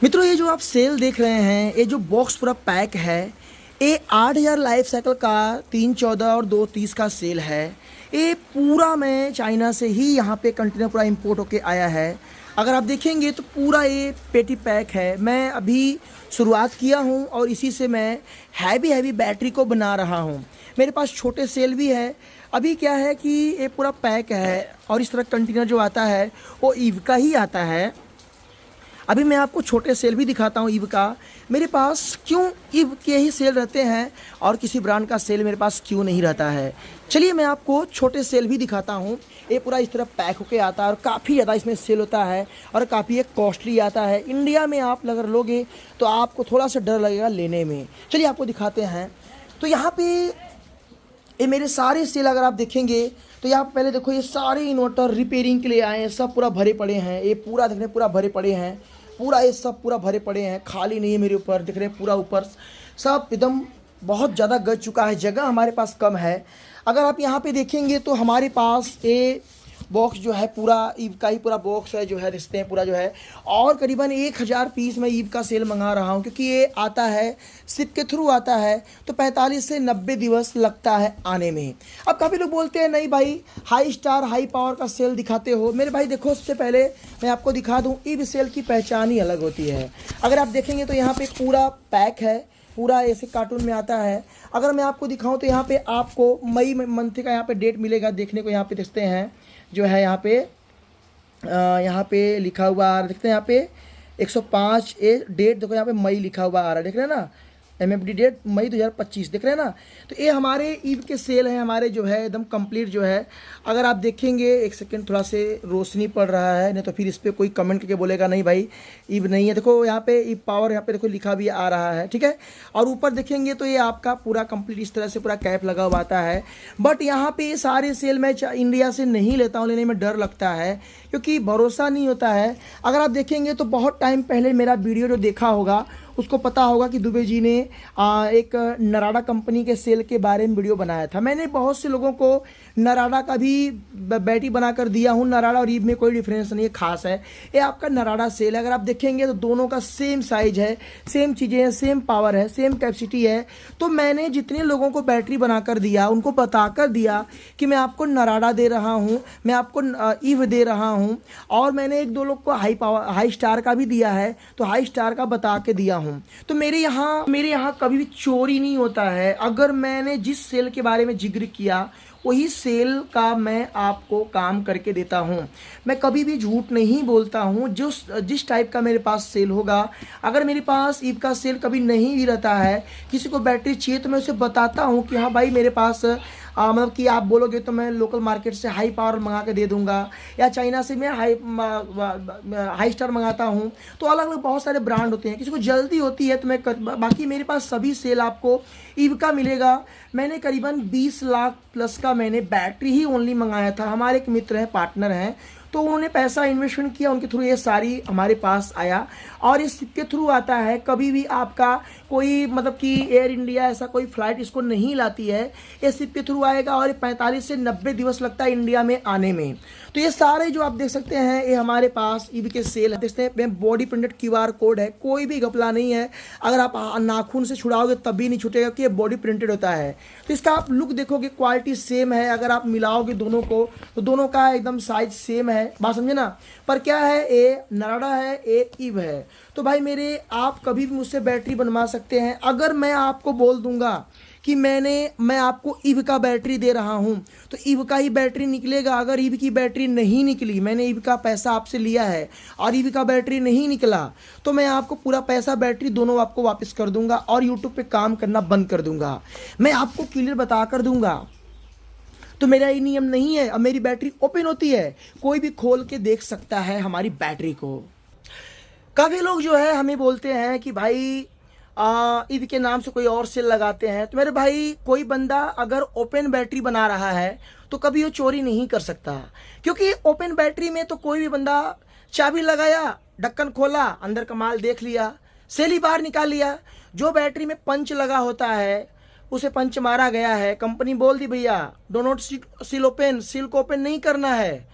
मित्रों, ये जो आप सेल देख रहे हैं, ये जो बॉक्स पूरा पैक है, ये 8000 लाइफ साइकिल का 314 और 230 का सेल है। ये पूरा मैं चाइना से ही यहाँ पे कंटेनर पूरा इंपोर्ट होके आया है। अगर आप देखेंगे तो पूरा ये पेटी पैक है। मैं अभी शुरुआत किया हूँ और इसी से मैं हैवी बैटरी को बना रहा हूँ। मेरे पास छोटे सेल भी है। अभी क्या है कि ये पूरा पैक है और इस तरह कंटेनर जो आता है वो ईव का ही आता है। अभी मैं आपको छोटे सेल भी दिखाता हूँ ईव का। मेरे पास क्यों ईव के ही सेल रहते हैं और किसी ब्रांड का सेल मेरे पास क्यों नहीं रहता है। चलिए मैं आपको छोटे सेल भी दिखाता हूँ। ये पूरा इस तरह पैक होके आता है और काफ़ी ज़्यादा इसमें सेल होता है और काफ़ी एक कॉस्टली आता है। इंडिया में आप अगर लोगे तो आपको थोड़ा सा डर लगेगा लेने में। चलिए आपको दिखाते हैं। तो यहाँ पे ये मेरे सारे सेल अगर आप देखेंगे तो यहाँ पहले देखो, ये सारे इन्वर्टर रिपेयरिंग के लिए आए हैं। सब पूरा भरे पड़े हैं। ये पूरा देख रहे हैं, पूरा भरे पड़े हैं। पूरा ये सब पूरा भरे पड़े हैं, खाली नहीं है। मेरे ऊपर दिख रहे हैं, पूरा ऊपर सब एकदम बहुत ज़्यादा गज चुका है। जगह हमारे पास कम है। अगर आप यहाँ पे देखेंगे तो हमारे पास ये बॉक्स जो है पूरा ईव का ही पूरा बॉक्स है जो है, रिश्ते हैं पूरा जो है। और करीबन 1000 पीस मैं ईव का सेल मंगा रहा हूँ, क्योंकि ये आता है शिप के थ्रू आता है तो 45 से 90 दिवस लगता है आने में। अब काफ़ी लोग बोलते हैं नहीं भाई हाई स्टार हाई पावर का सेल दिखाते हो। मेरे भाई देखो, उससे पहले मैं आपको दिखा दूँ, ईव सेल की पहचान ही अलग होती है। अगर आप देखेंगे तो यहाँ पर पूरा पैक है, पूरा ऐसे कार्टून में आता है। अगर मैं आपको दिखाऊं तो यहाँ पे आपको मई मंथ का यहाँ पे डेट मिलेगा देखने को। यहाँ पे देखते हैं जो है, यहाँ पे लिखा हुआ आ रहा है, देखते हैं यहाँ पे 105 डेट देखो, यहाँ पे मई लिखा हुआ आ रहा है, देख रहे हैं ना, MFD डेट मई 2025 देख रहे हैं ना। तो ये हमारे ईव के सेल हैं, हमारे जो है एकदम कंप्लीट जो है। अगर आप देखेंगे, एक सेकंड, थोड़ा से रोशनी पड़ रहा है, नहीं तो फिर इस पर कोई कमेंट करके बोलेगा नहीं भाई ईव नहीं है। देखो यहाँ पे ईव पावर यहाँ पे देखो लिखा भी आ रहा है, ठीक है। और ऊपर देखेंगे तो ये आपका पूरा कंप्लीट इस तरह से पूरा कैप लगा हुआ आता है। बट यहाँ पे ये सारे सेल मैं इंडिया से नहीं लेता हूँ, लेने में डर लगता है क्योंकि भरोसा नहीं होता है। अगर आप देखेंगे तो बहुत टाइम पहले मेरा वीडियो जो देखा होगा उसको पता होगा कि दुबे जी ने एक नराडा कंपनी के सेल के बारे में वीडियो बनाया था। मैंने बहुत से लोगों को नराडा का भी बैटरी बनाकर दिया हूँ। नराडा और ईव में कोई डिफरेंस नहीं है, खास है। ये आपका नराडा सेल है। अगर आप देखेंगे तो दोनों का सेम साइज है, सेम चीज़ें हैं, सेम पावर है, सेम कैपेसिटी है। तो मैंने जितने लोगों को बैटरी बनाकर दिया उनको बताकर दिया कि मैं आपको नराडा दे रहा हूँ, मैं आपको ईव दे रहा हूँ। और मैंने 1-2 लोग को हाई स्टार का भी दिया है, तो हाई स्टार का बता के दिया हूँ। तो मेरे यहाँ कभी भी चोरी नहीं होता है। अगर मैंने जिस सेल के बारे में जिक्र किया वही सेल का मैं आपको काम करके देता हूँ। मैं कभी भी झूठ नहीं बोलता हूँ। जिस टाइप का मेरे पास सेल होगा, अगर मेरे पास ईव का सेल कभी नहीं भी रहता है, किसी को बैटरी चाहिए तो मैं उसे बताता हूँ कि हाँ भाई मेरे पास मतलब कि आप बोलोगे तो मैं लोकल मार्केट से हाई पावर मंगा के दे दूंगा, या चाइना से मैं हाई स्टार मंगाता हूँ। तो अलग अलग बहुत सारे ब्रांड होते हैं। किसी को जल्दी होती है तो मैं बाकी मेरे पास सभी सेल आपको ईव का मिलेगा। मैंने करीबन 20 लाख प्लस का मैंने बैटरी ही ओनली मंगाया था। हमारे एक मित्र हैं, पार्टनर हैं, तो उन्होंने पैसा इन्वेस्टमेंट किया, उनके थ्रू ये सारी हमारे पास आया। और इस के थ्रू आता है। कभी भी आपका कोई मतलब कि एयर इंडिया ऐसा कोई फ्लाइट इसको नहीं लाती है, ये शिप के थ्रू आएगा और 45 से 90 दिवस लगता है इंडिया में आने में। तो ये सारे जो आप देख सकते हैं ये हमारे पास ईव के सेल है। देखते हैं बॉडी प्रिंटेड QR कोड है, कोई भी घपला नहीं है। अगर आप नाखून से छुड़ाओगे तब भी नहीं छूटेगा कि ये बॉडी प्रिंटेड होता है। तो इसका आप लुक देखोगे, क्वालिटी सेम है। अगर आप मिलाओगे दोनों को तो दोनों का एकदम साइज सेम है, बात समझे ना। पर क्या है, ये नराडा है, ये ईव है। तो भाई मेरे, आप कभी भी मुझसे बैटरी बनवा सकते हैं। अगर मैं आपको बोल दूंगा कि मैं आपको ईव का बैटरी दे रहा हूं तो ईव का ही बैटरी निकलेगा। अगर ईव की बैटरी नहीं निकली, मैंने ईव का पैसा आपसे लिया है और ईव का बैटरी नहीं निकला, तो मैं आपको पूरा पैसा बैटरी दोनों आपको वापस कर दूंगा और यूट्यूब पे काम करना बंद कर दूंगा। मैं आपको क्लियर बता कर दूंगा। तो मेरा ये नियम नहीं है। अब मेरी बैटरी ओपन होती है, कोई भी खोल के देख सकता है हमारी बैटरी को। काफ़ी लोग जो है हमें बोलते हैं कि भाई ईव के नाम से कोई और सेल लगाते हैं। तो मेरे भाई, कोई बंदा अगर ओपन बैटरी बना रहा है तो कभी वो चोरी नहीं कर सकता, क्योंकि ओपन बैटरी में तो कोई भी बंदा चाबी लगाया, ढक्कन खोला, अंदर का माल देख लिया, सेल ही बाहर निकाल लिया। जो बैटरी में पंच लगा होता है उसे पंच मारा गया है, कंपनी बोल दी भैया do not seal open, seal को ओपन नहीं करना है।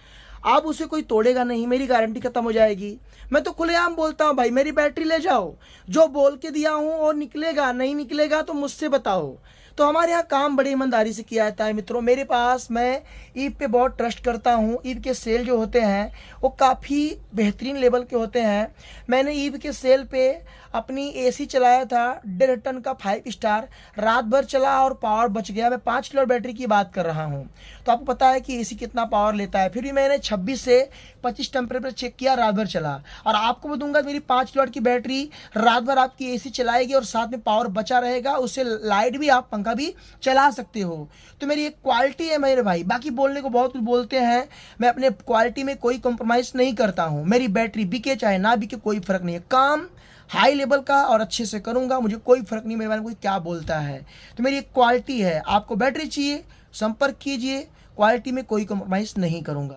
अब उसे कोई तोड़ेगा नहीं, मेरी गारंटी खत्म हो जाएगी। मैं तो खुलेआम बोलता हूँ भाई, मेरी बैटरी ले जाओ, जो बोल के दिया हूँ और निकलेगा, नहीं निकलेगा तो मुझसे बताओ। तो हमारे यहाँ काम बड़ी ईमानदारी से किया जाता है मित्रों। मेरे पास, मैं ईव पे बहुत ट्रस्ट करता हूँ। ईव के सेल जो होते हैं वो काफ़ी बेहतरीन लेवल के होते हैं। मैंने ईव के सेल पे अपनी एसी चलाया था 1.5 टन का 5 स्टार, रात भर चला और पावर बच गया। मैं 5 किलो बैटरी की बात कर रहा हूँ। तो आपको पता है कि एसी कितना पावर लेता है, फिर भी मैंने 26 से 25 टेम्परेचर चेक किया, रात भर चला। और आपको बताऊंगा मेरी 5 किलो की बैटरी रात भर आपकी एसी चलाएगी और साथ में पावर बचा रहेगा, उससे लाइट भी, आप पंखा भी चला सकते हो। तो मेरी एक क्वालिटी है मेरे भाई। बाकी बोलने को बहुत कुछ बोलते हैं, मैं अपने क्वालिटी में कोई कॉम्प्रोमाइज़ नहीं करता हूँ। मेरी बैटरी बिके चाहे ना बिके कोई फ़र्क नहीं है, काम हाई लेवल का और अच्छे से करूंगा, मुझे कोई फर्क नहीं मेरे बारे में कोई क्या बोलता है। तो मेरी एक क्वालिटी है। आपको बैटरी चाहिए, संपर्क कीजिए, क्वालिटी में कोई कॉम्प्रोमाइज़ नहीं करूंगा।